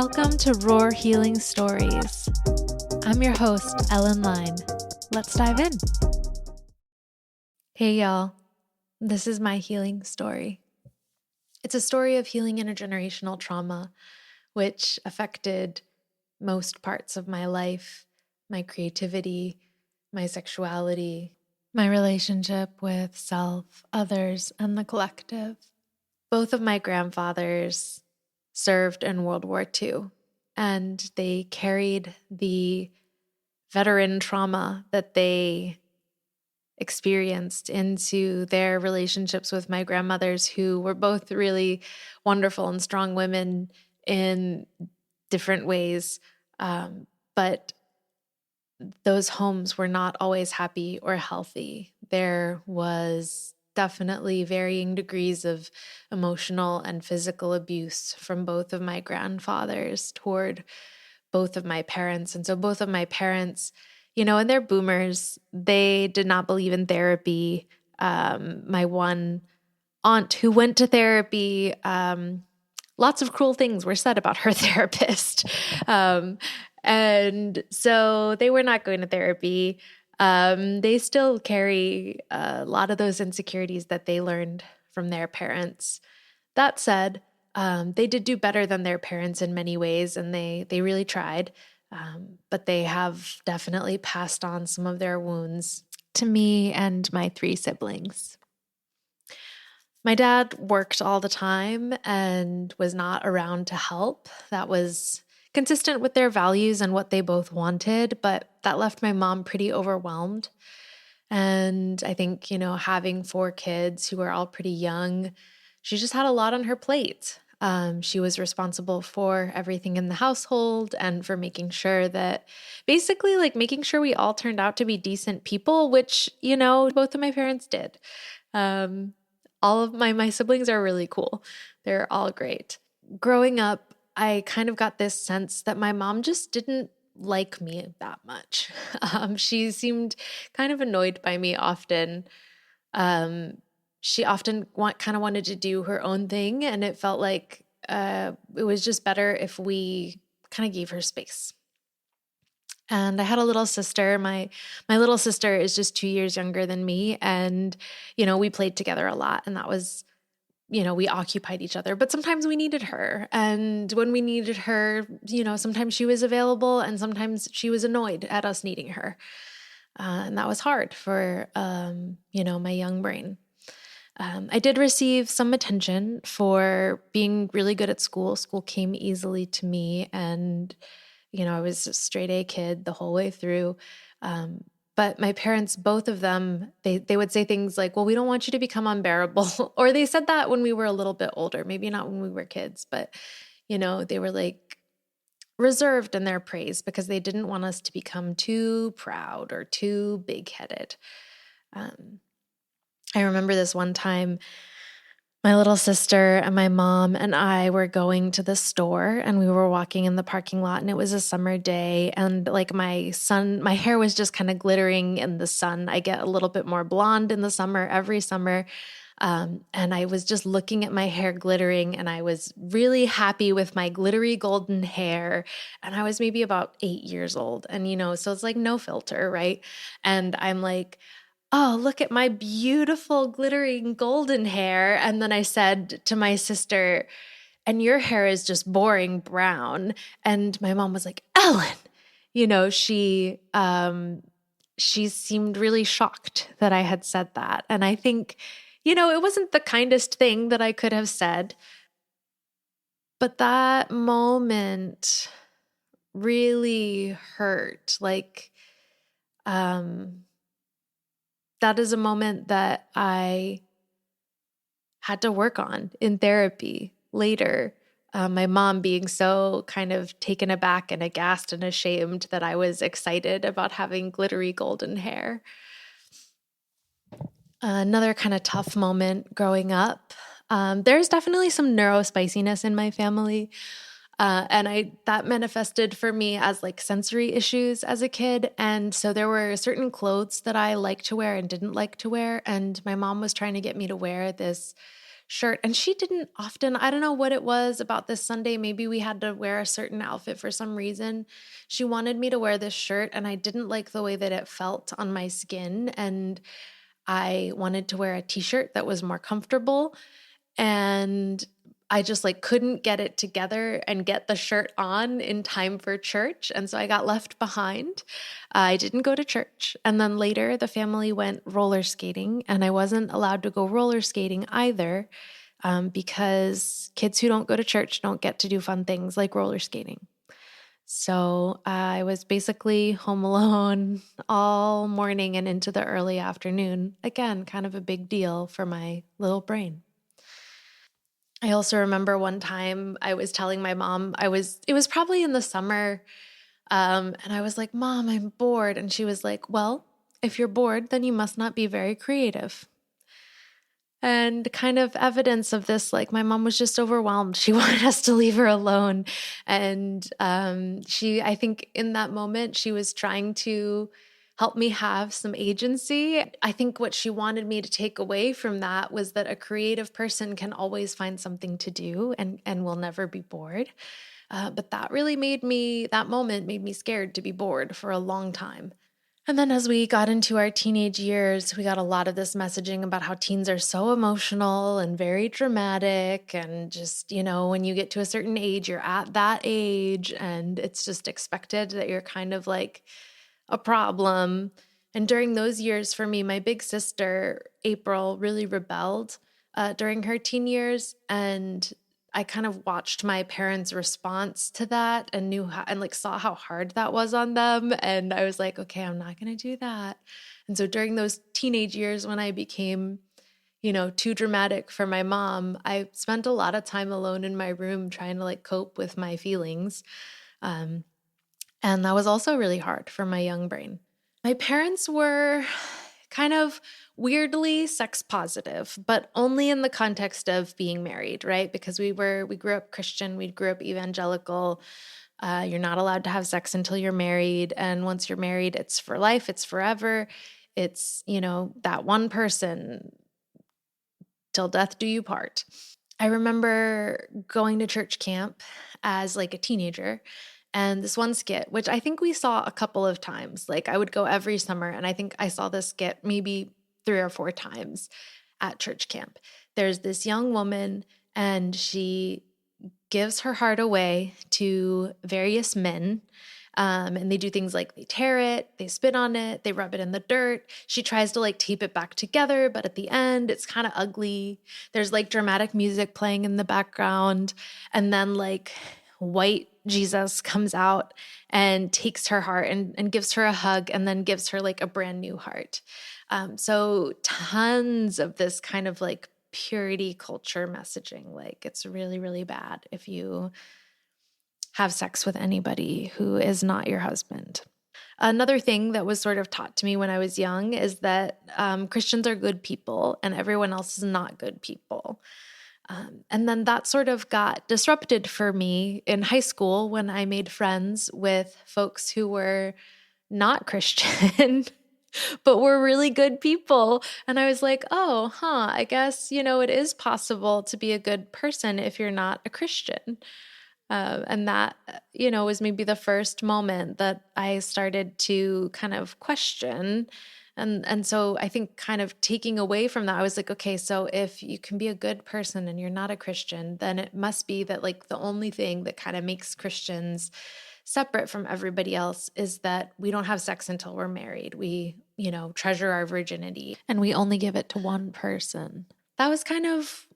Welcome to Roar Healing Stories. I'm your host, Ellen Line. Let's dive in. Hey y'all, this is my healing story. It's a story of healing intergenerational trauma, which affected most parts of my life, my creativity, my sexuality, my relationship with self, others, and the collective. Both of my grandfathers served in World War II, and they carried the veteran trauma that they experienced into their relationships with my grandmothers, who were both really wonderful and strong women in different ways. But those homes were not always happy or healthy. There was definitely varying degrees of emotional and physical abuse from both of my grandfathers toward both of my parents. And so both of my parents, and they're boomers, they did not believe in therapy. My one aunt who went to therapy, lots of cruel things were said about her therapist. And so they were not going to therapy. They still carry a lot of those insecurities that they learned from their parents. That said, they did do better than their parents in many ways, and they really tried. But they have definitely passed on some of their wounds to me and my 3 siblings. My dad worked all the time and was not around to help. That was consistent with their values and what they both wanted, but that left my mom pretty overwhelmed. And I think, having 4 kids who were all pretty young, she just had a lot on her plate. She was responsible for everything in the household and for making sure that basically making sure we all turned out to be decent people, which, both of my parents did. All of my siblings are really cool. They're all great. Growing up, I kind of got this sense that my mom just didn't like me that much. She seemed kind of annoyed by me often. She often kind of wanted to do her own thing, and it felt like it was just better if we kind of gave her space. And I had a little sister. My little sister is just 2 years younger than me, and we played together a lot, and that was, we occupied each other, but sometimes we needed her. And when we needed her, sometimes she was available and sometimes she was annoyed at us needing her. And that was hard for, my young brain. I did receive some attention for being really good at school. School came easily to me, and, I was a straight A kid the whole way through. But my parents, both of them, they would say things like, well, we don't want you to become unbearable. Or they said that when we were a little bit older, maybe not when we were kids, but, they were reserved in their praise because they didn't want us to become too proud or too big-headed. I remember this one time, my little sister and my mom and I were going to the store, and we were walking in the parking lot, and it was a summer day, and my hair was just kind of glittering in the sun. I get a little bit more blonde in the summer, every summer. And I was just looking at my hair glittering, and I was really happy with my glittery golden hair. And I was maybe about 8 years old, and so it's no filter, right? And I'm like, oh, look at my beautiful glittering golden hair. And then I said to my sister, and your hair is just boring brown. And my mom was like, Ellen, she seemed really shocked that I had said that. And I think, it wasn't the kindest thing that I could have said, but that moment really hurt. That is a moment that I had to work on in therapy later. My mom being so kind of taken aback and aghast and ashamed that I was excited about having glittery golden hair. Another kind of tough moment growing up. There's definitely some neurospiciness in my family. And that manifested for me as sensory issues as a kid. And so there were certain clothes that I liked to wear and didn't like to wear. And my mom was trying to get me to wear this shirt. And she didn't often, I don't know what it was about this Sunday. Maybe we had to wear a certain outfit for some reason. She wanted me to wear this shirt, and I didn't like the way that it felt on my skin. And I wanted to wear a t-shirt that was more comfortable. And I just like couldn't get it together and get the shirt on in time for church. And so I got left behind. I didn't go to church. And then later the family went roller skating, and I wasn't allowed to go roller skating either, because kids who don't go to church don't get to do fun things like roller skating. So I was basically home alone all morning and into the early afternoon. Again, kind of a big deal for my little brain. I also remember one time I was telling my mom, it was probably in the summer, and I was like, Mom, I'm bored. And she was like, well, if you're bored, then you must not be very creative. And kind of evidence of this, like my mom was just overwhelmed. She wanted us to leave her alone. And I think in that moment, she was trying to help me have some agency. I think what she wanted me to take away from that was that a creative person can always find something to do and will never be bored. But that moment made me scared to be bored for a long time. And then as we got into our teenage years, we got a lot of this messaging about how teens are so emotional and very dramatic. And just, when you get to a certain age, you're at that age, and it's just expected that you're kind of like a problem. And during those years for me, my big sister, April, really rebelled during her teen years. And I kind of watched my parents' response to that and saw how hard that was on them. And I was like, okay, I'm not going to do that. And so during those teenage years when I became, too dramatic for my mom, I spent a lot of time alone in my room trying to cope with my feelings. And that was also really hard for my young brain. My parents were kind of weirdly sex positive, but only in the context of being married, right? Because we grew up Christian, we grew up evangelical. You're not allowed to have sex until you're married. And once you're married, it's for life, it's forever. It's, that one person till death do you part. I remember going to church camp as a teenager, and this one skit, which I think we saw a couple of times. I would go every summer, and I think I saw this skit maybe 3 or 4 times at church camp. There's this young woman, and she gives her heart away to various men. And they do things like they tear it, they spit on it, they rub it in the dirt. She tries to tape it back together, but at the end, it's kind of ugly. There's dramatic music playing in the background. And then white Jesus comes out and takes her heart and gives her a hug, and then gives her a brand new heart. So tons of this kind of purity culture messaging. It's really, really bad if you have sex with anybody who is not your husband. Another thing that was sort of taught to me when I was young is that Christians are good people and everyone else is not good people. And then that sort of got disrupted for me in high school when I made friends with folks who were not Christian, but were really good people. And I was like, oh, I guess, it is possible to be a good person if you're not a Christian. And that, was maybe the first moment that I started to kind of question. And so I think kind of taking away from that, I was like, okay, so if you can be a good person and you're not a Christian, then it must be that the only thing that kind of makes Christians separate from everybody else is that we don't have sex until we're married. We, treasure our virginity and we only give it to one person. That was kind of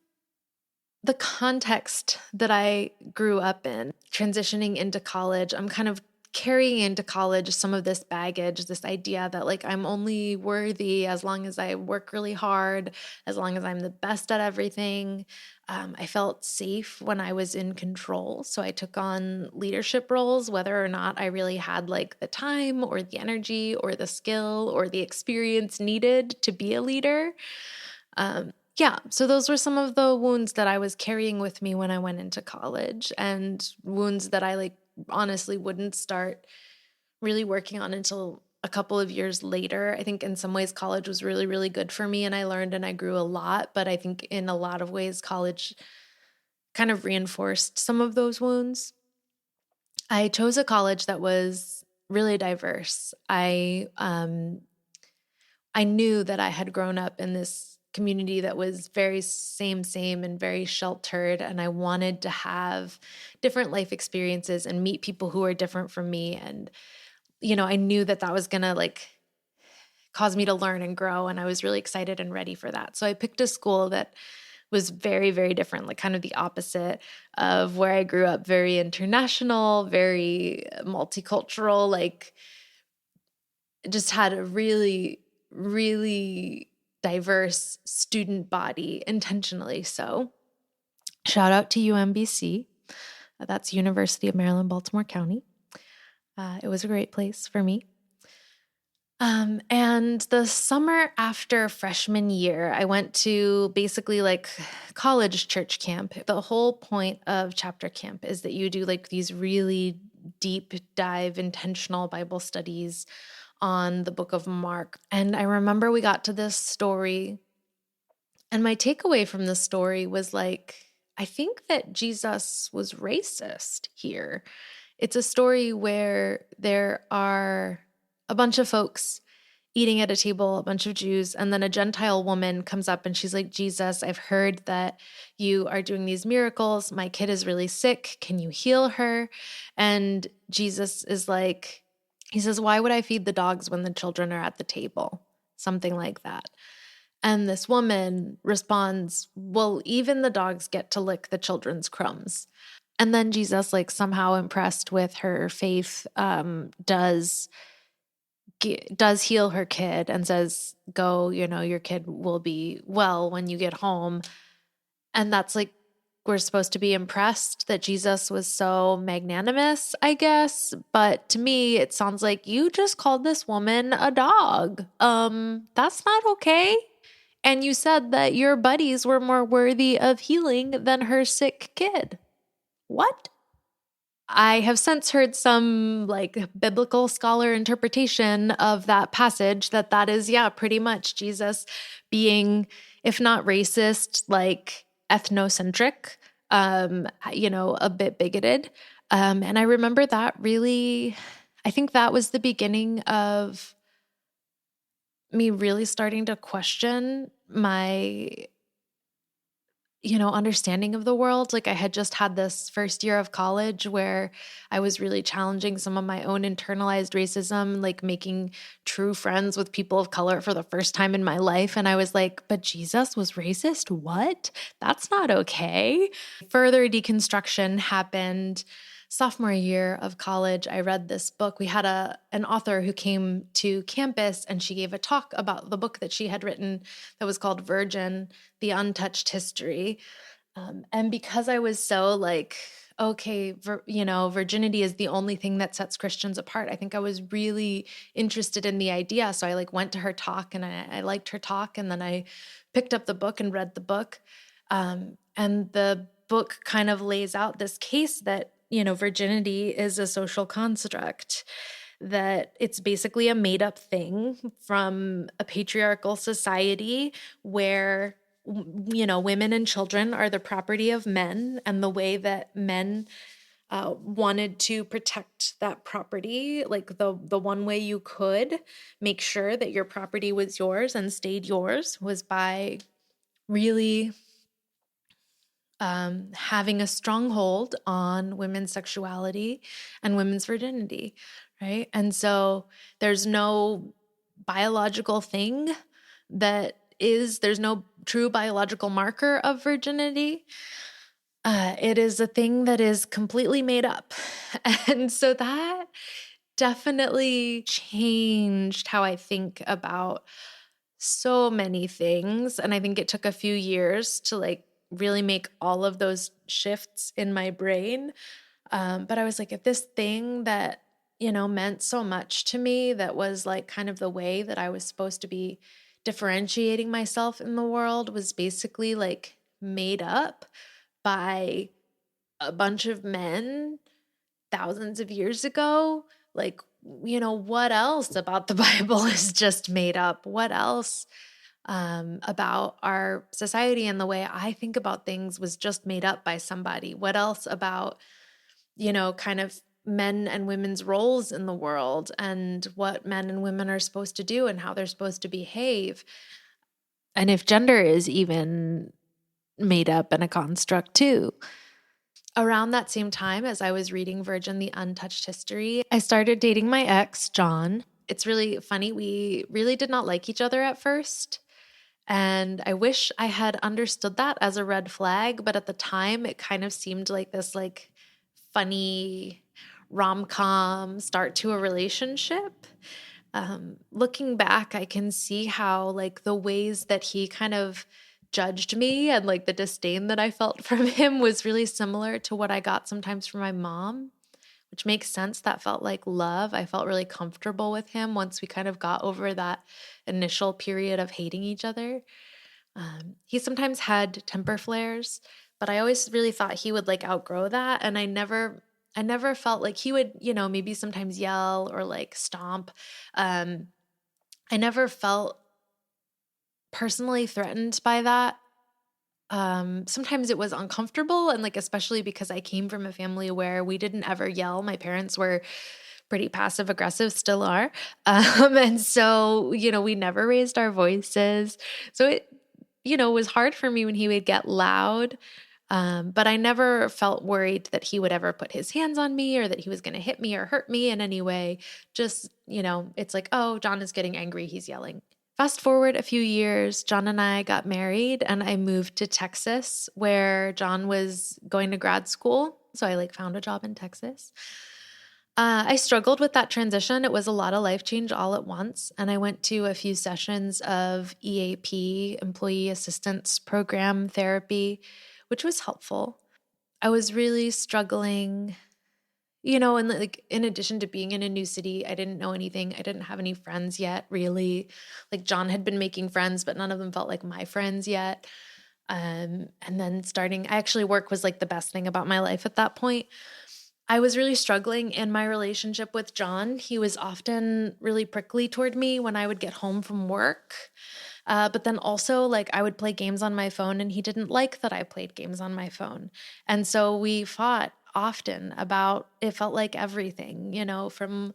the context that I grew up in. Transitioning into college, I'm kind of carrying into college some of this baggage, this idea that I'm only worthy as long as I work really hard, as long as I'm the best at everything. I felt safe when I was in control. So I took on leadership roles, whether or not I really had the time or the energy or the skill or the experience needed to be a leader. Yeah, so those were some of the wounds that I was carrying with me when I went into college, and wounds that I honestly wouldn't start really working on until a couple of years later. I think in some ways college was really, really good for me and I learned and I grew a lot. But I think in a lot of ways, college kind of reinforced some of those wounds. I chose a college that was really diverse. I knew that I had grown up in this community that was very same and very sheltered, and I wanted to have different life experiences and meet people who are different from me. And I knew that that was gonna like cause me to learn and grow, and I was really excited and ready for that. So I picked a school that was very, very different, like kind of the opposite of where I grew up, very international, very multicultural, like just had a really, really diverse student body, intentionally so. Shout out to UMBC. That's University of Maryland, Baltimore County. It was a great place for me. And the summer after freshman year, I went to basically like college church camp. The whole point of chapter camp is that you do like these really deep dive intentional Bible studies on the book of Mark. And I remember we got to this story, and my takeaway from the story was like, I think that Jesus was racist here. It's a story where there are a bunch of folks eating at a table, a bunch of Jews, and then a Gentile woman comes up and she's like, Jesus, I've heard that you are doing these miracles. My kid is really sick. Can you heal her? And Jesus is like, he says, why would I feed the dogs when the children are at the table? Something like that. And this woman responds, well, even the dogs get to lick the children's crumbs. And then Jesus, like somehow impressed with her faith, does heal her kid and says, go, your kid will be well when you get home. And that's like, we're supposed to be impressed that Jesus was so magnanimous, I guess. But to me, it sounds like you just called this woman a dog. That's not okay. And you said that your buddies were more worthy of healing than her sick kid. What? I have since heard some like biblical scholar interpretation of that passage that is, yeah, pretty much Jesus being, if not racist, like ethnocentric, a bit bigoted. And I remember that really, I think that was the beginning of me really starting to question my understanding of the world. Like I had just had this first year of college where I was really challenging some of my own internalized racism, like making true friends with people of color for the first time in my life. And I was like, but Jesus was racist? What? That's not okay. Further deconstruction happened. Sophomore year of college, I read this book. We had an author who came to campus and she gave a talk about the book that she had written that was called Virgin, The Untouched History. And because I was so like, okay, virginity is the only thing that sets Christians apart, I think I was really interested in the idea. So I like went to her talk and I liked her talk. And then I picked up the book and read the book. And the book kind of lays out this case that virginity is a social construct, that it's basically a made-up thing from a patriarchal society where, women and children are the property of men, and the way that men wanted to protect that property, like the one way you could make sure that your property was yours and stayed yours was by really having a stronghold on women's sexuality and women's virginity, right? And so there's no biological thing there's no true biological marker of virginity. It is a thing that is completely made up. And so that definitely changed how I think about so many things. And I think it took a few years to like really make all of those shifts in my brain. But I was like, if this thing that, meant so much to me, that was like kind of the way that I was supposed to be differentiating myself in the world, was basically like made up by a bunch of men thousands of years ago, like what else about the Bible is just made up? What else about our society and the way I think about things was just made up by somebody? What else about, kind of men and women's roles in the world and what men and women are supposed to do and how they're supposed to behave? And if gender is even made up and a construct too. Around that same time as I was reading Virgin, the Untouched History, I started dating my ex, John. It's really funny. We really did not like each other at first. And I wish I had understood that as a red flag, but at the time it kind of seemed like this funny rom-com start to a relationship. Looking back, I can see how the ways that he kind of judged me and the disdain that I felt from him was really similar to what I got sometimes from my mom, which makes sense. That felt like love. I felt really comfortable with him once we kind of got over that initial period of hating each other. He sometimes had temper flares, but I always really thought he would outgrow that. And I never felt like he would, maybe sometimes yell or stomp. I never felt personally threatened by that. Sometimes it was uncomfortable and especially because I came from a family where we didn't ever yell. My parents were pretty passive aggressive, still are. And so, we never raised our voices. So it, was hard for me when he would get loud. But I never felt worried that he would ever put his hands on me or that he was going to hit me or hurt me in any way. Just, it's oh, John is getting angry. He's yelling. Fast forward a few years, John and I got married and I moved to Texas where John was going to grad school. So I found a job in Texas. I struggled with that transition. It was a lot of life change all at once. And I went to a few sessions of EAP, Employee Assistance Program therapy, which was helpful. I was really struggling, and in addition to being in a new city, I didn't know anything. I didn't have any friends yet, really. John had been making friends, but none of them felt like my friends yet. And then actually work was the best thing about my life at that point. I was really struggling in my relationship with John. He was often really prickly toward me when I would get home from work. But then also I would play games on my phone and he didn't like that I played games on my phone. And so we fought often about, it felt like everything, from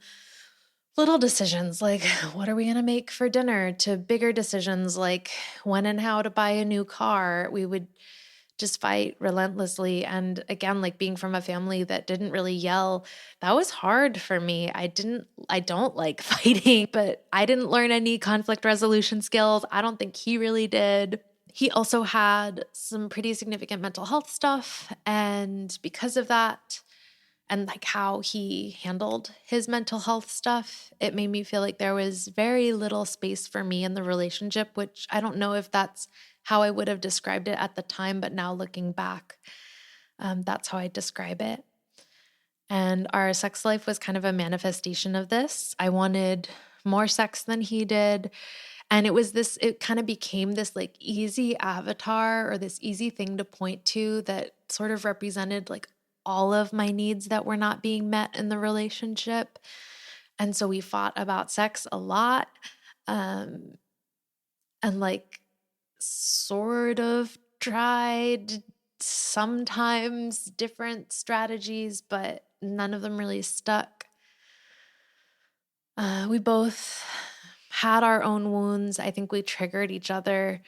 little decisions like what are we going to make for dinner to bigger decisions like when and how to buy a new car. We would just fight relentlessly. And again, being from a family that didn't really yell, that was hard for me. I don't like fighting, but I didn't learn any conflict resolution skills. I don't think he really did. He also had some pretty significant mental health stuff. And because of that, and how he handled his mental health stuff, it made me feel like there was very little space for me in the relationship, which I don't know if that's how I would have described it at the time, but now looking back, that's how I describe it. And our sex life was kind of a manifestation of this. I wanted more sex than he did. And it kind of became this easy avatar or this easy thing to point to that sort of represented all of my needs that were not being met in the relationship. And so we fought about sex a lot. And sort of tried sometimes different strategies, but none of them really stuck. We both had our own wounds. I think we triggered each other.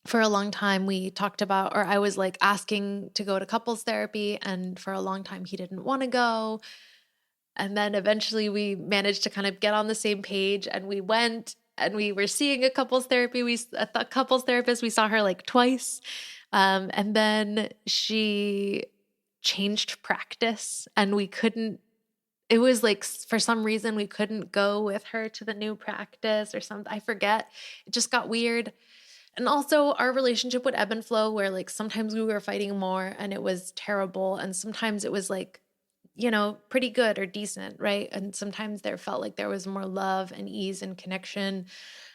For a long time, we talked about, or I was asking to go to couples therapy, and for a long time, he didn't want to go. And then eventually we managed to kind of get on the same page and we went and we were seeing a couples couples therapist. We saw her twice. And then she changed practice and it was for some reason we couldn't go with her to the new practice or something. I forget. It just got weird. And also our relationship would ebb and flow where sometimes we were fighting more and it was terrible. And sometimes it was pretty good or decent, right? And sometimes there felt like there was more love and ease and connection.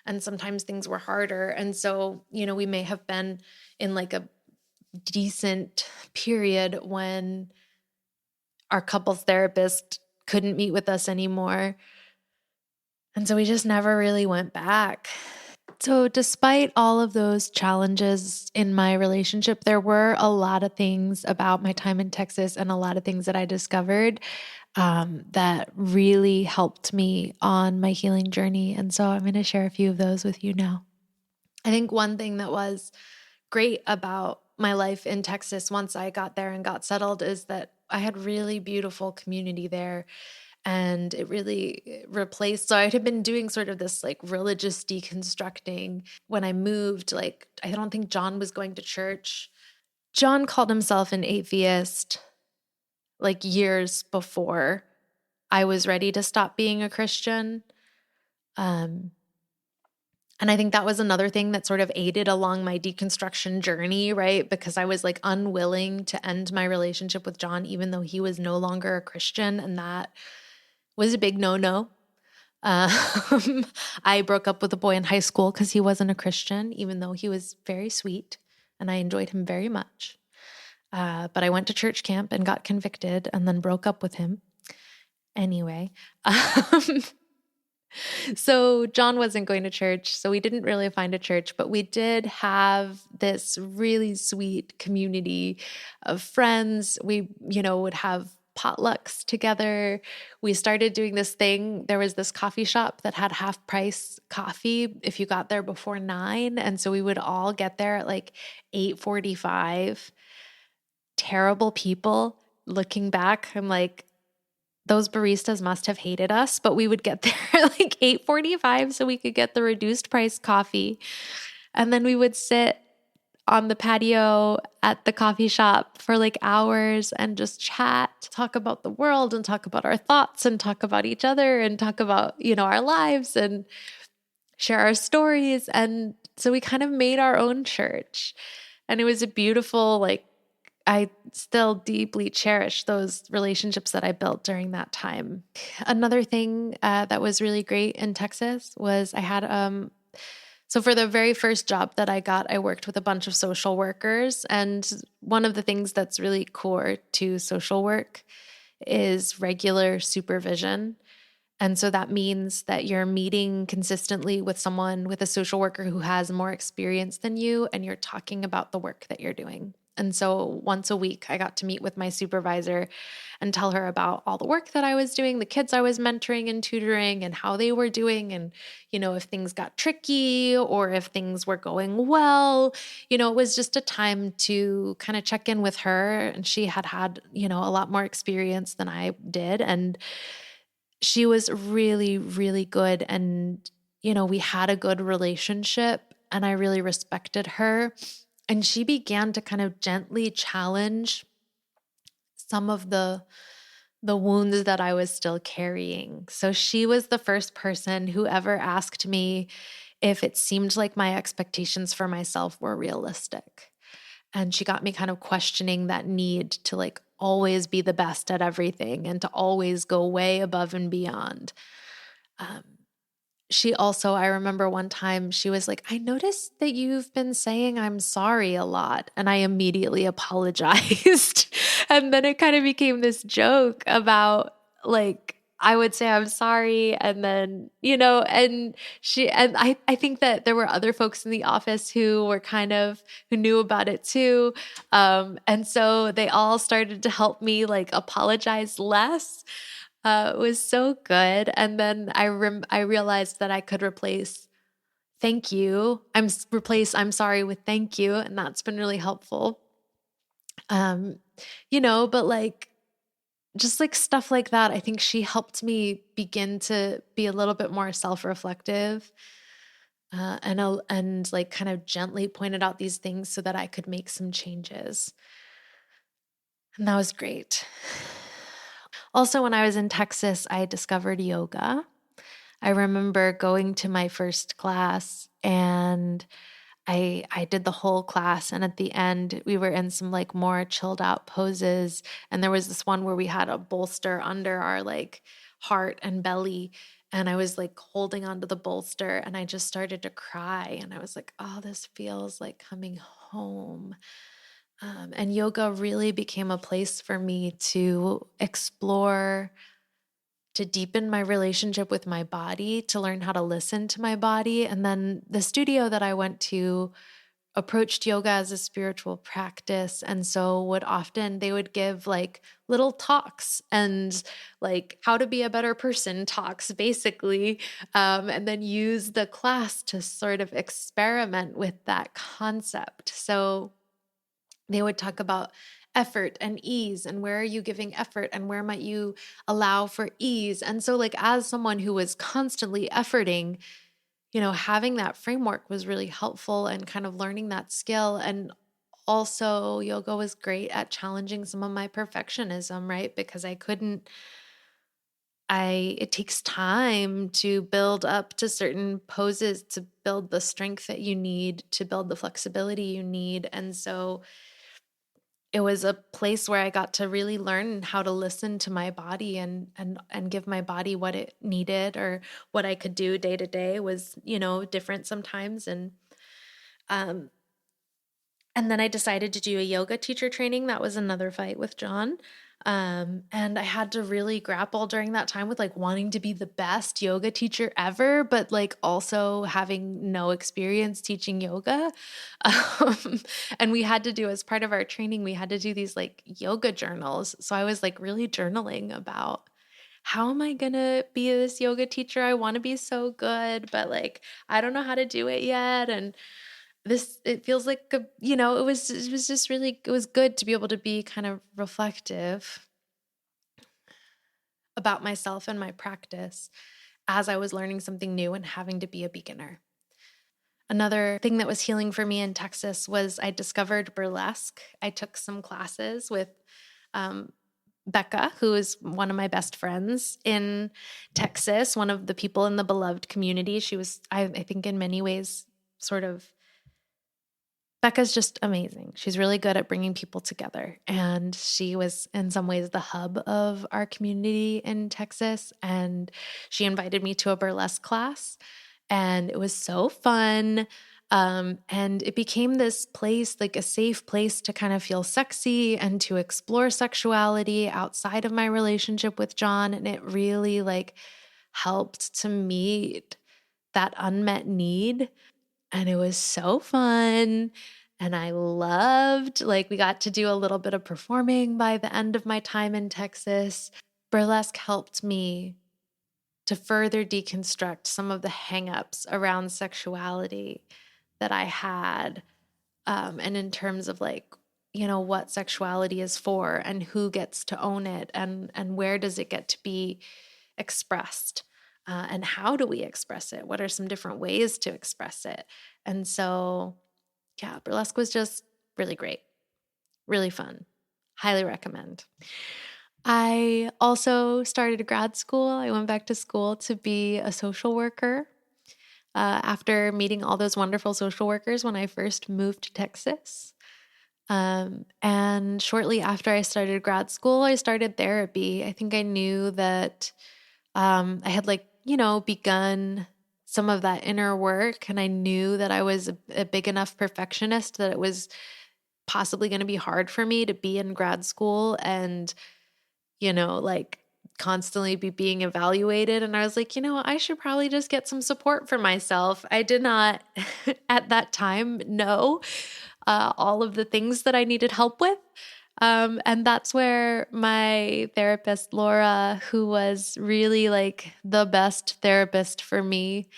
And sometimes things were harder. And so, we may have been in a decent period when our couples therapist couldn't meet with us anymore. And so we just never really went back. So, despite all of those challenges in my relationship, there were a lot of things about my time in Texas and a lot of things that I discovered that really helped me on my healing journey. And so, I'm going to share a few of those with you now. I think one thing that was great about my life in Texas once I got there and got settled is that I had really beautiful community there. And it really replaced. So I had been doing sort of this like religious deconstructing when I moved. Like, I don't think John was going to church. John called himself an atheist like years before I was ready to stop being a Christian. And I think that was another thing that sort of aided along my deconstruction journey, right? Because I was like unwilling to end my relationship with John, even though he was no longer a Christian. And that was a big no-no. I broke up with a boy in high school because he wasn't a Christian, even though he was very sweet and I enjoyed him very much. But I went to church camp and got convicted and then broke up with him. Anyway, so John wasn't going to church, so we didn't really find a church, but we did have this really sweet community of friends. We, would have potlucks together. We started doing this thing. There was this coffee shop that had half price coffee if you got there before 9. And so we would all get there at like 8:45. Terrible people. Looking back, I'm like, those baristas must have hated us, but we would get there at like 8:45 so we could get the reduced price coffee. And then we would sit on the patio at the coffee shop for like hours and just chat, talk about the world and talk about our thoughts and talk about each other and talk about, our lives and share our stories. And so we kind of made our own church. And it was a beautiful, like, I still deeply cherish those relationships that I built during that time. Another thing that was really great in Texas was I had so for the very first job that I got, I worked with a bunch of social workers. And one of the things that's really core to social work is regular supervision. And so that means that you're meeting consistently with someone, with a social worker who has more experience than you, and you're talking about the work that you're doing. And so once a week, I got to meet with my supervisor and tell her about all the work that I was doing, the kids I was mentoring and tutoring, and how they were doing. And, if things got tricky or if things were going well, it was just a time to kind of check in with her. And she had, a lot more experience than I did. And she was really, really good. And, we had a good relationship and I really respected her. And she began to kind of gently challenge some of the wounds that I was still carrying. So she was the first person who ever asked me if it seemed like my expectations for myself were realistic. And she got me kind of questioning that need to like always be the best at everything and to always go way above and beyond. She also, I remember one time she was like, I noticed that you've been saying I'm sorry a lot. And I immediately apologized. And then it kind of became this joke about like, I would say I'm sorry. And then, and I think that there were other folks in the office who knew about it too. And so they all started to help me like apologize less. It was so good. And then I realized that I could replace thank you. I'm sorry with thank you. And that's been really helpful. But like, just like stuff like that, I think she helped me begin to be a little bit more self-reflective and like kind of gently pointed out these things so that I could make some changes. And that was great. Also, when I was in Texas, I discovered yoga. I remember going to my first class and I did the whole class. And at the end, we were in some like more chilled out poses. And there was this one where we had a bolster under our like heart and belly. And I was like holding onto the bolster and I just started to cry. And I was like, oh, this feels like coming home. And yoga really became a place for me to explore to deepen my relationship with my body, to learn how to listen to my body. And then the studio that I went to approached yoga as a spiritual practice. And so they would give like little talks and like how to be a better person talks, basically, and then use the class to sort of experiment with that concept. So they would talk about effort and ease, and where are you giving effort and where might you allow for ease. And so like as someone who was constantly efforting, having that framework was really helpful and kind of learning that skill. And also, yoga was great at challenging some of my perfectionism, right? Because it takes time to build up to certain poses, to build the strength that you need, to build the flexibility you need. And so it was a place where I got to really learn how to listen to my body and give my body what it needed, or what I could do day to day was, different sometimes. Um and then I decided to do a yoga teacher training. That was another fight with John. And I had to really grapple during that time with like wanting to be the best yoga teacher ever, but like also having no experience teaching yoga. Um, and we had to do, as part of our training, we had to do these like yoga journals. So I was like really journaling about, how am I gonna be this yoga teacher? I want to be so good, but like I don't know how to do it yet. And it feels like it was just really, it was good to be able to be kind of reflective about myself and my practice as I was learning something new and having to be a beginner. Another thing that was healing for me in Texas was I discovered burlesque. I took some classes with um, Becca, who is one of my best friends in Texas, one of the people in the beloved community. She was, I think, in many ways, Becca's just amazing. She's really good at bringing people together. And she was, in some ways, the hub of our community in Texas. And she invited me to a burlesque class. And it was so fun. And it became this place, like a safe place to kind of feel sexy and to explore sexuality outside of my relationship with John. And it really like helped to meet that unmet need. And it was so fun. And I loved, like, we got to do a little bit of performing by the end of my time in Texas. Burlesque helped me to further deconstruct some of the hangups around sexuality that I had. And in terms of like, what sexuality is for and who gets to own it, and where does it get to be expressed, and how do we express it? What are some different ways to express it? And so, yeah, burlesque was just really great, really fun. Highly recommend. I also started grad school. I went back to school to be a social worker after meeting all those wonderful social workers when I first moved to Texas. And shortly after I started grad school, I started therapy. I think I knew that I had begun some of that inner work, and I knew that I was a big enough perfectionist that it was possibly going to be hard for me to be in grad school and, like constantly be being evaluated. And I was like, I should probably just get some support for myself. I did not at that time know all of the things that I needed help with. And that's where my therapist, Laura, who was really like the best therapist for me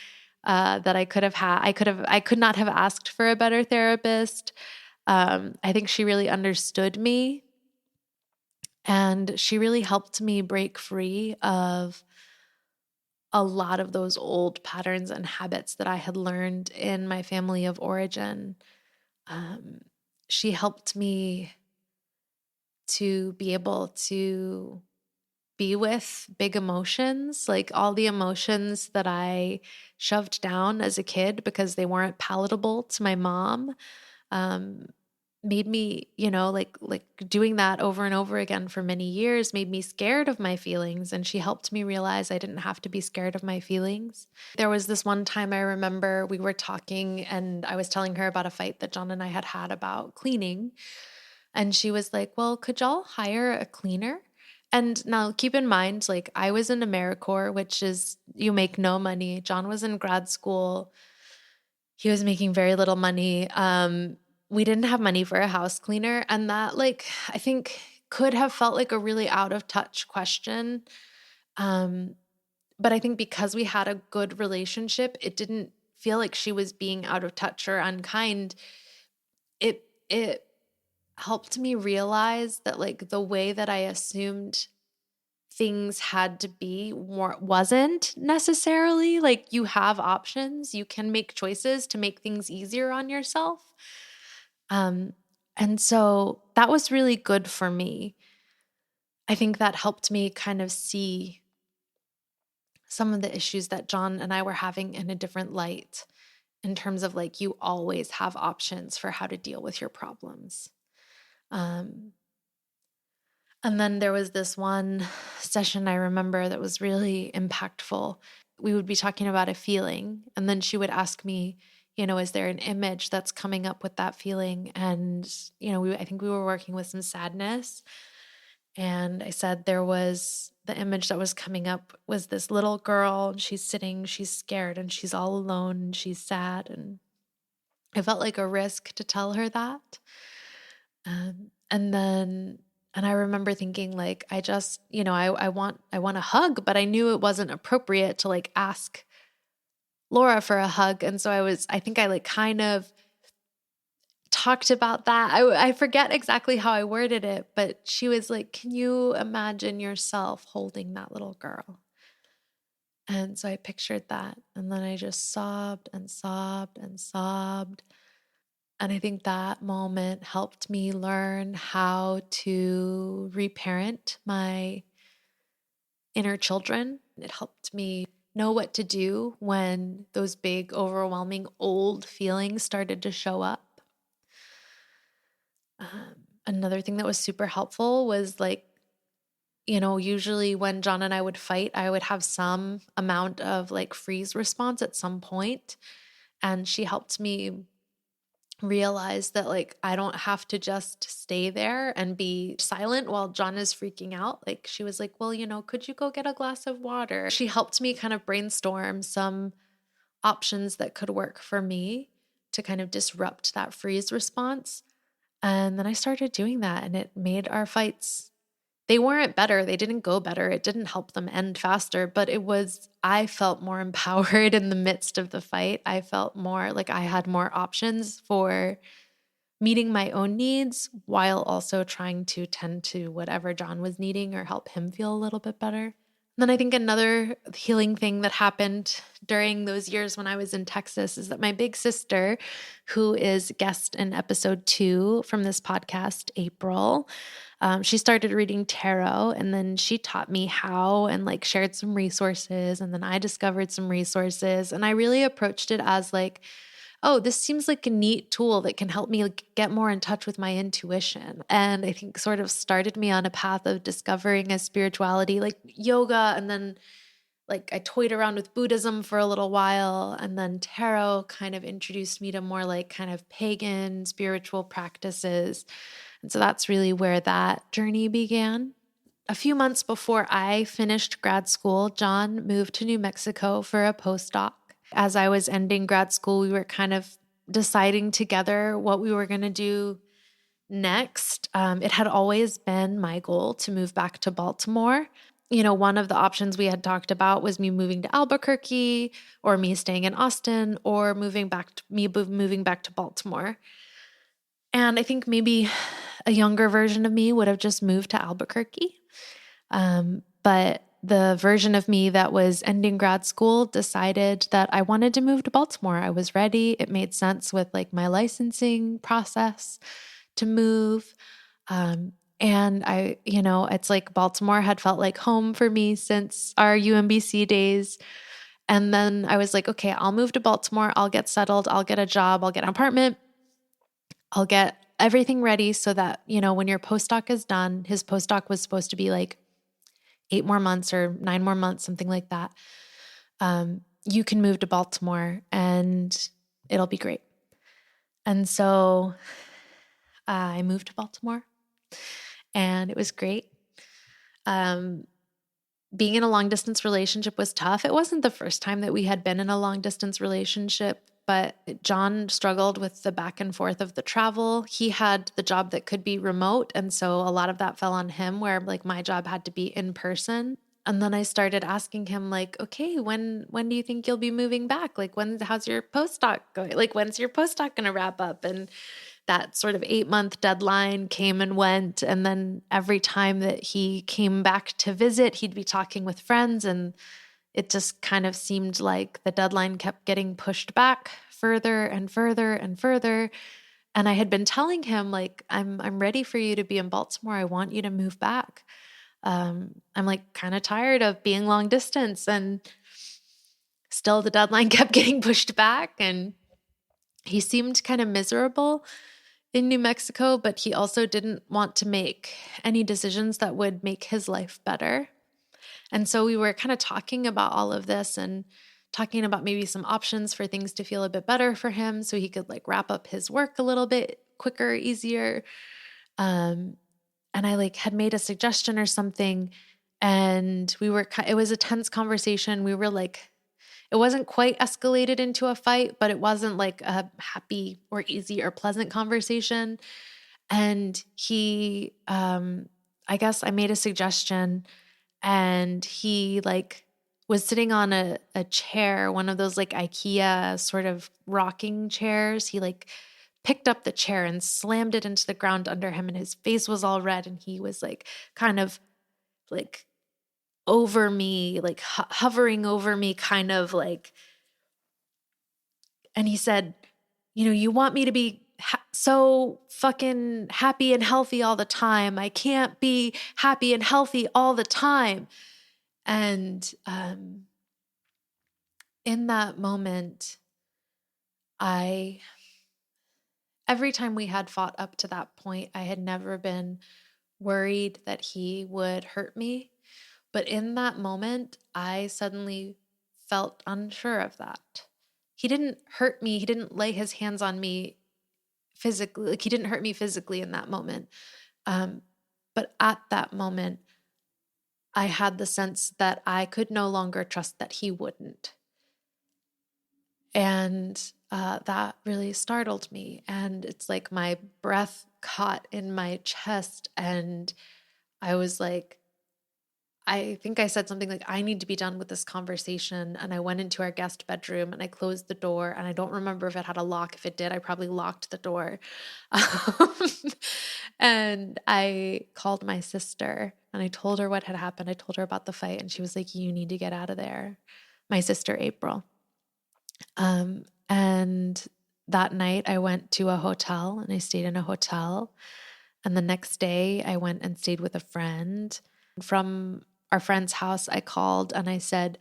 that I could have had. I could not have asked for a better therapist. I think she really understood me, and she really helped me break free of a lot of those old patterns and habits that I had learned in my family of origin. She helped me to be able to be with big emotions, like all the emotions that I shoved down as a kid because they weren't palatable to my mom. Made me, like doing that over and over again for many years made me scared of my feelings. And she helped me realize I didn't have to be scared of my feelings. There was this one time I remember we were talking and I was telling her about a fight that John and I had about cleaning. And she was like, well, could y'all hire a cleaner? And now keep in mind, like I was in AmeriCorps, which is you make no money. John was in grad school. He was making very little money. We didn't have money for a house cleaner. And that, like, I think could have felt like a really out of touch question. But I think because we had a good relationship, it didn't feel like she was being out of touch or unkind. It helped me realize that like the way that I assumed things had to be wasn't necessarily like you have options, you can make choices to make things easier on yourself. um and so that was really good for me. I think that helped me kind of see some of the issues that John and I were having in a different light, in terms of like you always have options for how to deal with your problems. um And then there was this one session I remember that was really impactful. We would be talking about a feeling, and then she would ask me, is there an image that's coming up with that feeling? And, I think we were working with some sadness. And I said there was the image that was coming up was this little girl, and she's sitting, she's scared, and she's all alone, and she's sad. And I felt like a risk to tell her that. And I remember thinking like, I just, I want a hug, but I knew it wasn't appropriate to like ask Laura for a hug. And so I think I like kind of talked about that. I forget exactly how I worded it, but she was like, can you imagine yourself holding that little girl? And so I pictured that. And then I just sobbed and sobbed and sobbed. And I think that moment helped me learn how to reparent my inner children. It helped me know what to do when those big, overwhelming, old feelings started to show up. Another thing that was super helpful was like, usually when John and I would fight, I would have some amount of like freeze response at some point. And she helped me realize that like I don't have to just stay there and be silent while John is freaking out. Like she was like, well, could you go get a glass of water? She helped me kind of brainstorm some options that could work for me to kind of disrupt that freeze response. And then I started doing that, and it made our fights, they weren't better. They didn't go better. It didn't help them end faster, but I felt more empowered in the midst of the fight. I felt more like I had more options for meeting my own needs while also trying to tend to whatever John was needing or help him feel a little bit better. Then I think another healing thing that happened during those years when I was in Texas is that my big sister, who is guest in episode 2 from this podcast, April, she started reading tarot, and then she taught me how and like shared some resources. And then I discovered some resources, and I really approached it as like, oh, this seems like a neat tool that can help me like, get more in touch with my intuition. And I think sort of started me on a path of discovering a spirituality like yoga. And then like I toyed around with Buddhism for a little while. And then tarot kind of introduced me to more like kind of pagan spiritual practices. And so that's really where that journey began. A few months before I finished grad school, John moved to New Mexico for a postdoc. As I was ending grad school, we were kind of deciding together what we were going to do next. It had always been my goal to move back to Baltimore. One of the options we had talked about was me moving to Albuquerque, or me staying in Austin, or moving back to Baltimore. And I think maybe a younger version of me would have just moved to Albuquerque. But the version of me that was ending grad school decided that I wanted to move to Baltimore. I was ready. It made sense with like my licensing process to move. And it's like Baltimore had felt like home for me since our UMBC days. And then I was like, okay, I'll move to Baltimore. I'll get settled. I'll get a job. I'll get an apartment. I'll get everything ready so that, when your postdoc is done, his postdoc was supposed to be like 8 more months or 9 more months, something like that. You can move to Baltimore and it'll be great. And so I moved to Baltimore, and it was great. Being in a long distance relationship was tough. It wasn't the first time that we had been in a long distance relationship, but John struggled with the back and forth of the travel. He had the job that could be remote, and so a lot of that fell on him, where like my job had to be in person. And then I started asking him like, okay, when do you think you'll be moving back? Like how's your postdoc going? Like when's your postdoc going to wrap up? And that sort of 8-month deadline came and went. And then every time that he came back to visit, he'd be talking with friends, and it just kind of seemed like the deadline kept getting pushed back further and further and further. And I had been telling him like, I'm ready for you to be in Baltimore. I want you to move back. I'm like kind of tired of being long distance, and still the deadline kept getting pushed back, and he seemed kind of miserable in New Mexico, but he also didn't want to make any decisions that would make his life better. And so we were kind of talking about all of this and talking about maybe some options for things to feel a bit better for him so he could like wrap up his work a little bit quicker, easier. And I like had made a suggestion or something, and it was a tense conversation. We were like, it wasn't quite escalated into a fight, but it wasn't like a happy or easy or pleasant conversation. And I guess I made a suggestion, and he like was sitting on a chair, one of those like IKEA sort of rocking chairs. He like picked up the chair and slammed it into the ground under him, and his face was all red, and he was like kind of like over me, like hovering over me, kind of like, and he said, you want me to be so fucking happy and healthy all the time. I can't be happy and healthy all the time. And in that moment, every time we had fought up to that point, I had never been worried that he would hurt me. But in that moment, I suddenly felt unsure of that. He didn't hurt me. He didn't lay his hands on me physically. Like he didn't hurt me physically in that moment. But at that moment, I had the sense that I could no longer trust that he wouldn't. And that really startled me. And it's like my breath caught in my chest, and I was like, I think I said something like, I need to be done with this conversation. And I went into our guest bedroom and I closed the door. And I don't remember if it had a lock. If it did, I probably locked the door. And I called my sister and I told her what had happened. I told her about the fight, and she was like, you need to get out of there. My sister, April. And that night I went to a hotel and I stayed in a hotel. And the next day I went and stayed with a friend. From our friend's house, I called and I said,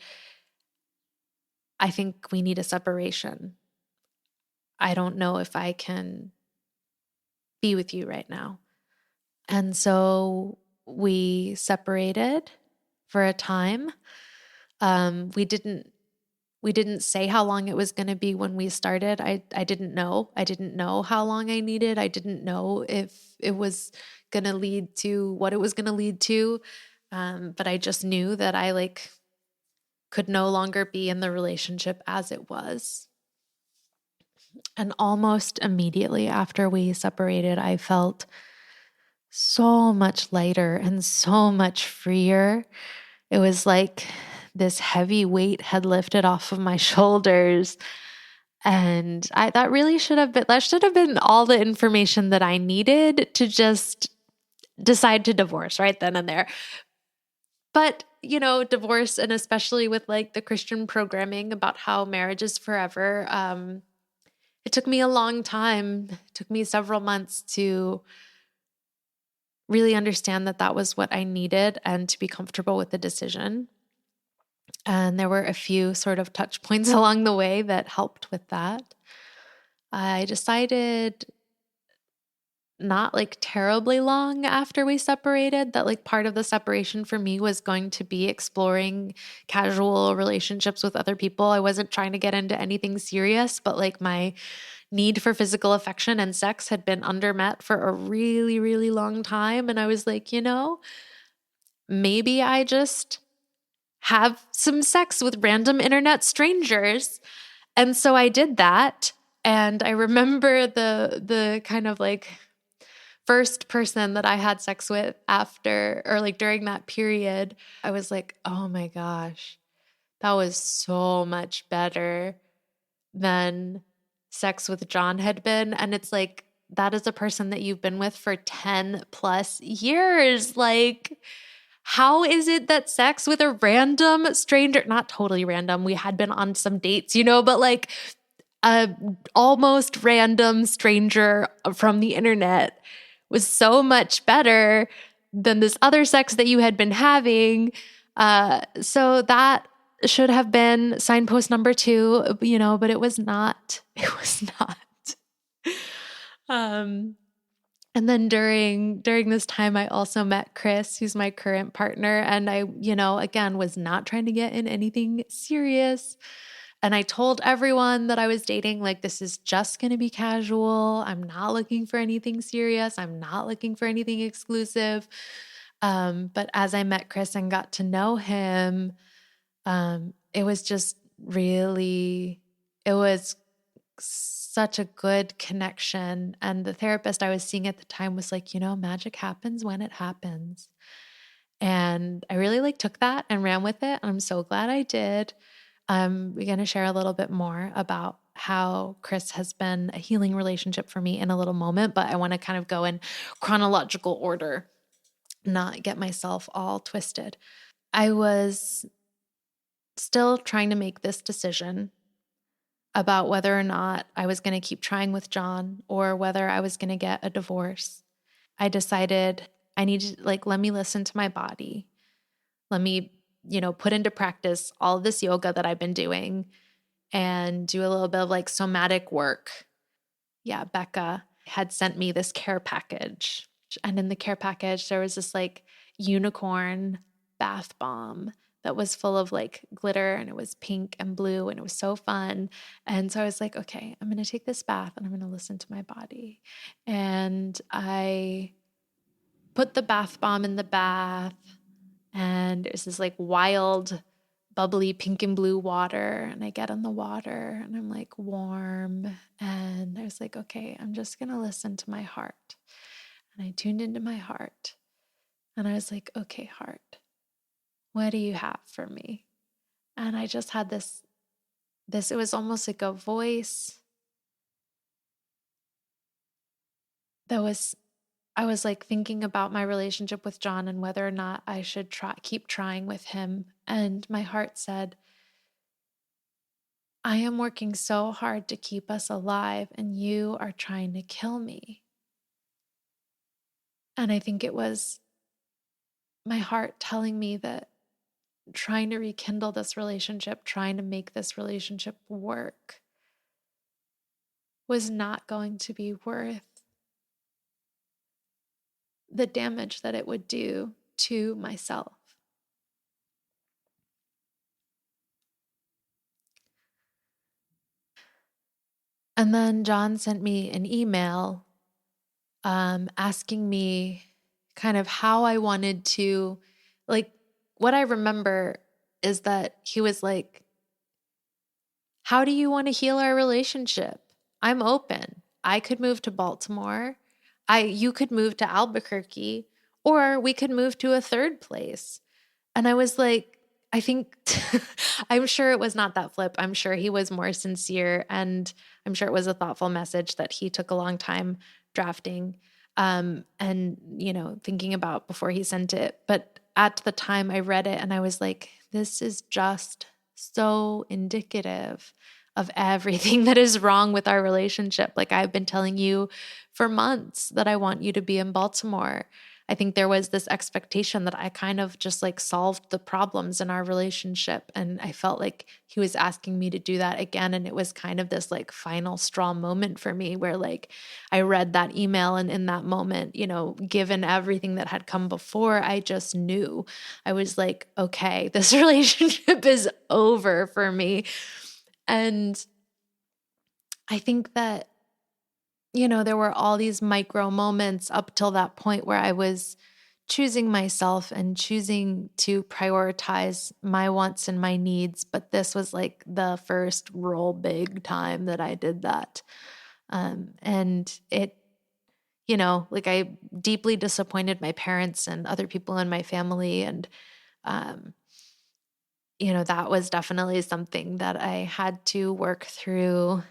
I think we need a separation. I don't know if I can be with you right now. And so we separated for a time. We didn't say how long it was going to be when we started. I didn't know. I didn't know how long I needed. I didn't know if it was going to lead to what it was going to lead to. But I just knew that I could no longer be in the relationship as it was. And almost immediately after we separated, I felt so much lighter and so much freer. It was like this heavy weight had lifted off of my shoulders. And that should have been all the information that I needed to just decide to divorce right then and there. But, divorce, and especially with the Christian programming about how marriage is forever, it took me a long time. It took me several months to really understand that that was what I needed and to be comfortable with the decision. And there were a few sort of touch points along the way that helped with that. I decided not terribly long after we separated that part of the separation for me was going to be exploring casual relationships with other people. I wasn't trying to get into anything serious, but my need for physical affection and sex had been undermet for a really, really long time. And I was like, maybe I just have some sex with random internet strangers. And so I did that. And I remember the kind of like first person that I had sex with after, or like during that period, I was like, oh my gosh, that was so much better than sex with John had been. And it's like, that is a person that you've been with for 10 plus years. Like, how is it that sex with a random stranger, not totally random, we had been on some dates, but like a almost random stranger from the internet was so much better than this other sex that you had been having. So that should have been signpost number 2, but it was not. It was not. Um, and then during this time, I also met Chris, who's my current partner. And I, again, was not trying to get in anything serious. And I told everyone that I was dating, like, this is just going to be casual. I'm not looking for anything serious. I'm not looking for anything exclusive. But as I met Chris and got to know him, it was just really, it was such a good connection. And the therapist I was seeing at the time was like, magic happens when it happens. And I really took that and ran with it. And I'm so glad I did. We're going to share a little bit more about how Chris has been a healing relationship for me in a little moment, but I want to kind of go in chronological order, not get myself all twisted. I was still trying to make this decision about whether or not I was going to keep trying with John or whether I was going to get a divorce. I decided I need to, let me listen to my body. Let me, put into practice all of this yoga that I've been doing and do a little bit of somatic work. Yeah, Becca had sent me this care package. And in the care package, there was this unicorn bath bomb that was full of glitter, and it was pink and blue, and it was so fun. And so I was like, okay, I'm going to take this bath and I'm going to listen to my body. And I put the bath bomb in the bath, and it was this wild, bubbly pink and blue water. And I get in the water and I'm warm. And I was like, okay, I'm just going to listen to my heart. And I tuned into my heart. And I was like, okay, heart, what do you have for me? And I just had this, it was almost like a voice that was, I was thinking about my relationship with John and whether or not I should keep trying with him. And my heart said, I am working so hard to keep us alive, and you are trying to kill me. And I think it was my heart telling me that trying to rekindle this relationship, trying to make this relationship work, was not going to be worth the damage that it would do to myself. And then John sent me an email asking me kind of how I wanted to, what I remember is that he was like, how do you want to heal our relationship? I'm open. I could move to Baltimore. You could move to Albuquerque, or we could move to a third place. And I was like, I think, I'm sure it was not that flip. I'm sure he was more sincere, and I'm sure it was a thoughtful message that he took a long time drafting and, thinking about before he sent it. But at the time I read it and I was like, this is just so indicative of everything that is wrong with our relationship. I've been telling you for months that I want you to be in Baltimore. I think there was this expectation that I kind of just solved the problems in our relationship. And I felt like he was asking me to do that again. And it was kind of this final straw moment for me where I read that email, and in that moment, given everything that had come before, I just knew. I was like, okay, this relationship is over for me. And I think that, there were all these micro moments up till that point where I was choosing myself and choosing to prioritize my wants and my needs. But this was like the first real big time that I did that. And it, like I deeply disappointed my parents and other people in my family. And, um, that was definitely something that I had to work through.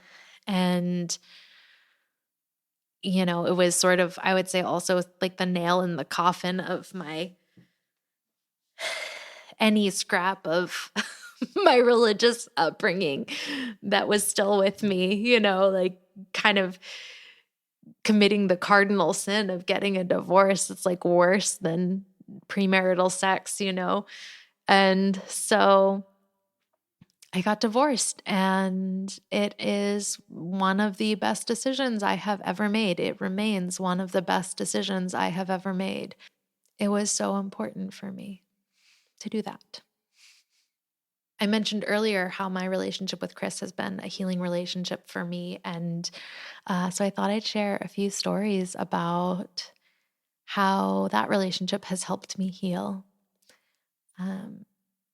And, it was sort of, I would say also like the nail in the coffin of any scrap of my religious upbringing that was still with me, like kind of committing the cardinal sin of getting a divorce. It's like worse than premarital sex, And so I got divorced, and it is one of the best decisions I have ever made. It remains one of the best decisions I have ever made. It was so important for me to do that. I mentioned earlier how my relationship with Chris has been a healing relationship for me. And so I thought I'd share a few stories about how that relationship has helped me heal.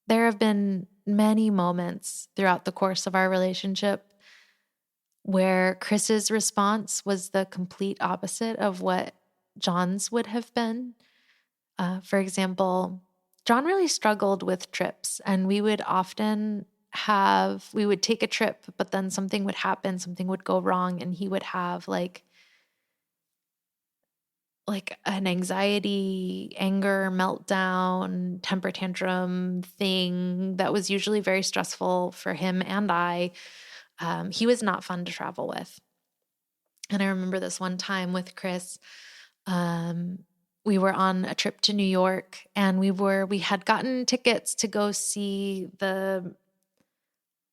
There have been many moments throughout the course of our relationship where Chris's response was the complete opposite of what John's would have been. For example, John really struggled with trips, and we would take a trip, but then something would happen, something would go wrong, and he would have like an anxiety, anger, meltdown, temper tantrum thing that was usually very stressful for him and I. He was not fun to travel with. And I remember this one time with Chris, we were on a trip to New York, and we had gotten tickets to go see the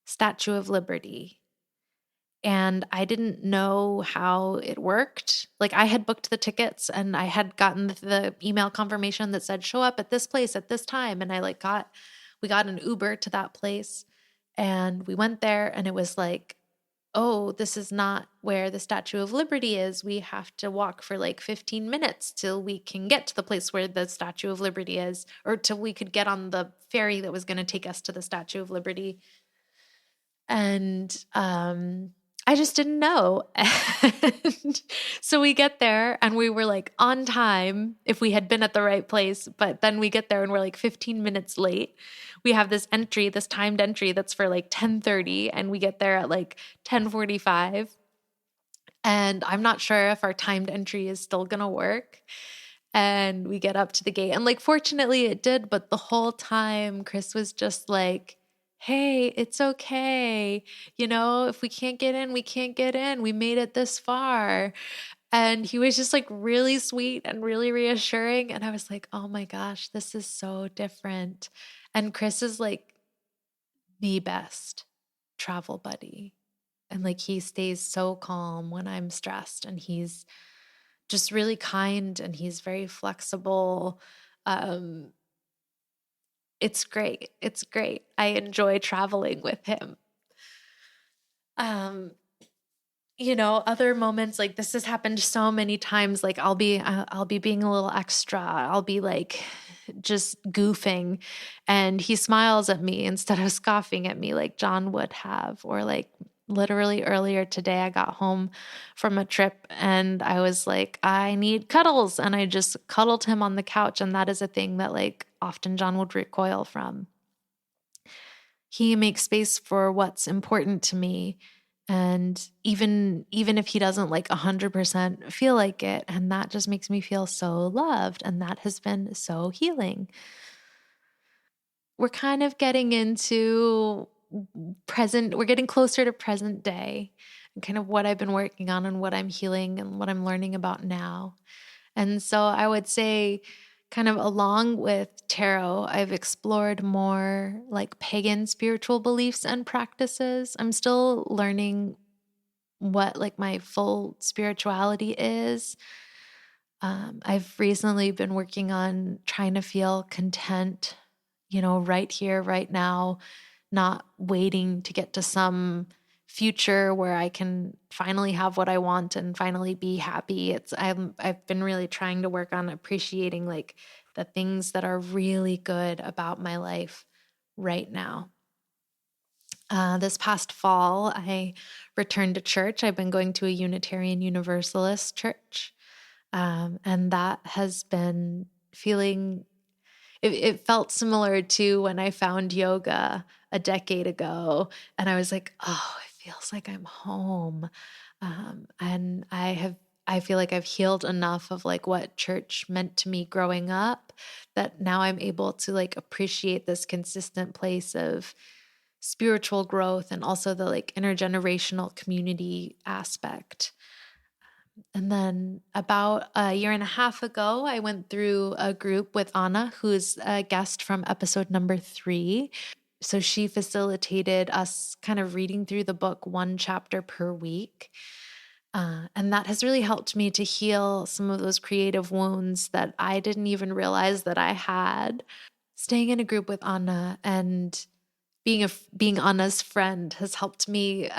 Statue of Liberty. And I didn't know how it worked. Like, I had booked the tickets, and I had gotten the email confirmation that said, show up at this place at this time. And we got an Uber to that place, and we went there, and it was like, oh, this is not where the Statue of Liberty is. We have to walk for like 15 minutes till we can get to the place where the Statue of Liberty is, or till we could get on the ferry that was going to take us to the Statue of Liberty. And I just didn't know. And so we get there, and we were like on time if we had been at the right place, but then we get there and we're like 15 minutes late. We have this timed entry that's for like 10:30, and we get there at like 10:45. And I'm not sure if our timed entry is still going to work. And we get up to the gate, and like fortunately it did, but the whole time Chris was just like, hey, it's okay. If we can't get in, we can't get in. We made it this far. And he was just like really sweet and really reassuring. And I was like, oh my gosh, this is so different. And Chris is like the best travel buddy. And like he stays so calm when I'm stressed, and he's just really kind, and he's very flexible. It's great. It's great. I enjoy traveling with him. Other moments like this has happened so many times. Like I'll be being a little extra. I'll be like just goofing, and he smiles at me instead of scoffing at me like John would have. Or like literally earlier today, I got home from a trip, and I was like, I need cuddles. And I just cuddled him on the couch. And that is a thing that like often John would recoil from. He makes space for what's important to me. And even if he doesn't like 100% feel like it, and that just makes me feel so loved. And that has been so healing. We're kind of getting into we're getting closer to present day, and kind of what I've been working on and what I'm healing and what I'm learning about now. And so I would say, kind of along with tarot, I've explored more like pagan spiritual beliefs and practices. I'm still learning what like my full spirituality is. I've recently been working on trying to feel content, right here, right now, not waiting to get to some future where I can finally have what I want and finally be happy. I've been really trying to work on appreciating like the things that are really good about my life right now. This past fall, I returned to church. I've been going to a Unitarian Universalist church, and that has been feeling, it felt similar to when I found yoga a decade ago, and I was like, oh, it feels like I'm home. And I feel like I've healed enough of like what church meant to me growing up that now I'm able to like appreciate this consistent place of spiritual growth and also the like intergenerational community aspect. And then about a year and a half ago, I went through a group with Anna, who's a guest from episode number 3. So she facilitated us kind of reading through the book 1 chapter per week. And that has really helped me to heal some of those creative wounds that I didn't even realize that I had. Staying in a group with Anna and being Anna's friend has helped me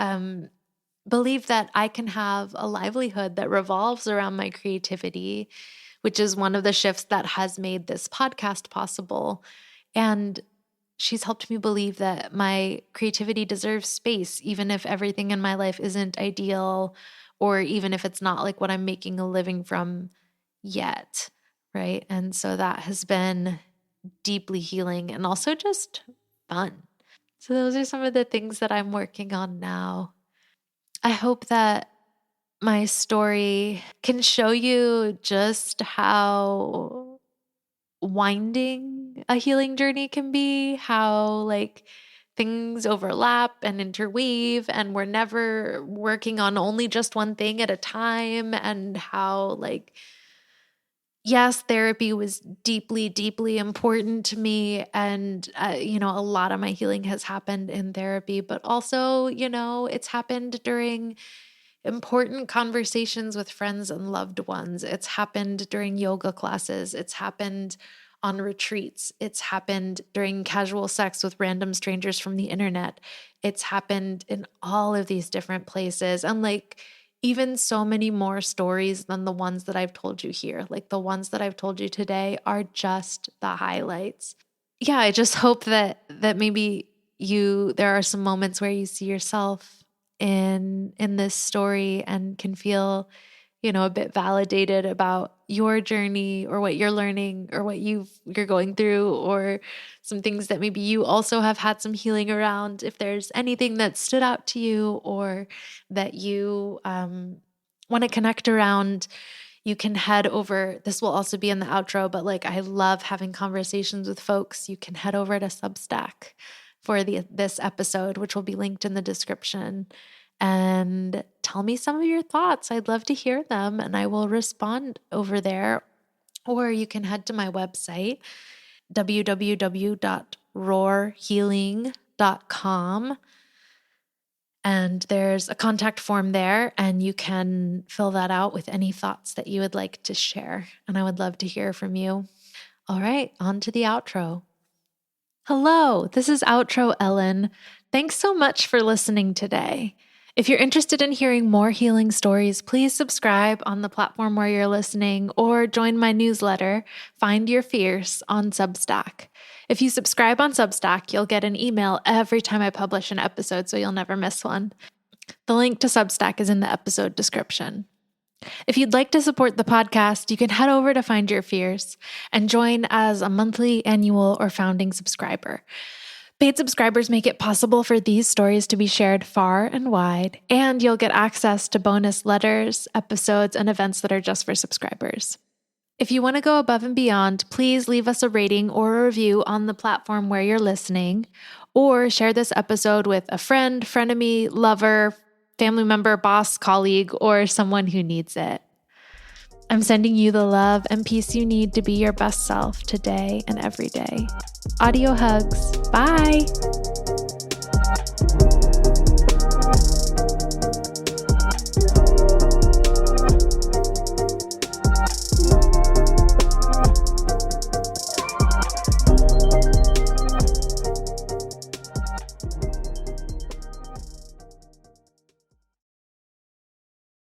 believe that I can have a livelihood that revolves around my creativity, which is one of the shifts that has made this podcast possible. And she's helped me believe that my creativity deserves space, even if everything in my life isn't ideal, or even if it's not like what I'm making a living from yet, right? And so that has been deeply healing and also just fun. So those are some of the things that I'm working on now. I hope that my story can show you just how winding a healing journey can be, how like things overlap and interweave, and we're never working on only just one thing at a time, and how like, yes, therapy was deeply, deeply important to me. And, a lot of my healing has happened in therapy, but also, it's happened during important conversations with friends and loved ones. It's happened during yoga classes. It's happened on retreats. It's happened during casual sex with random strangers from the internet. It's happened in all of these different places. And like, even so many more stories than the ones that I've told you here. Like the ones that I've told you today are just the highlights. Yeah, I just hope that maybe there are some moments where you see yourself in this story and can feel, a bit validated about your journey or what you're learning or what you're going through, or some things that maybe you also have had some healing around. If there's anything that stood out to you or that you want to connect around, you can head over. This will also be in the outro, but like I love having conversations with folks. You can head over to Substack for this episode, which will be linked in the description, and tell me some of your thoughts. I'd love to hear them and I will respond over there. Or you can head to my website, www.roarhealing.com. And there's a contact form there, and you can fill that out with any thoughts that you would like to share. And I would love to hear from you. All right, on to the outro. Hello, this is Outro Ellen. Thanks so much for listening today. If you're interested in hearing more healing stories, please subscribe on the platform where you're listening or join my newsletter, Find Your Fierce, on Substack. If you subscribe on Substack, you'll get an email every time I publish an episode, so you'll never miss one. The link to Substack is in the episode description. If you'd like to support the podcast, you can head over to Find Your Fierce and join as a monthly, annual, or founding subscriber. Paid subscribers make it possible for these stories to be shared far and wide, and you'll get access to bonus letters, episodes, and events that are just for subscribers. If you want to go above and beyond, please leave us a rating or a review on the platform where you're listening, or share this episode with a friend, frenemy, lover, family member, boss, colleague, or someone who needs it. I'm sending you the love and peace you need to be your best self today and every day. Audio hugs. Bye.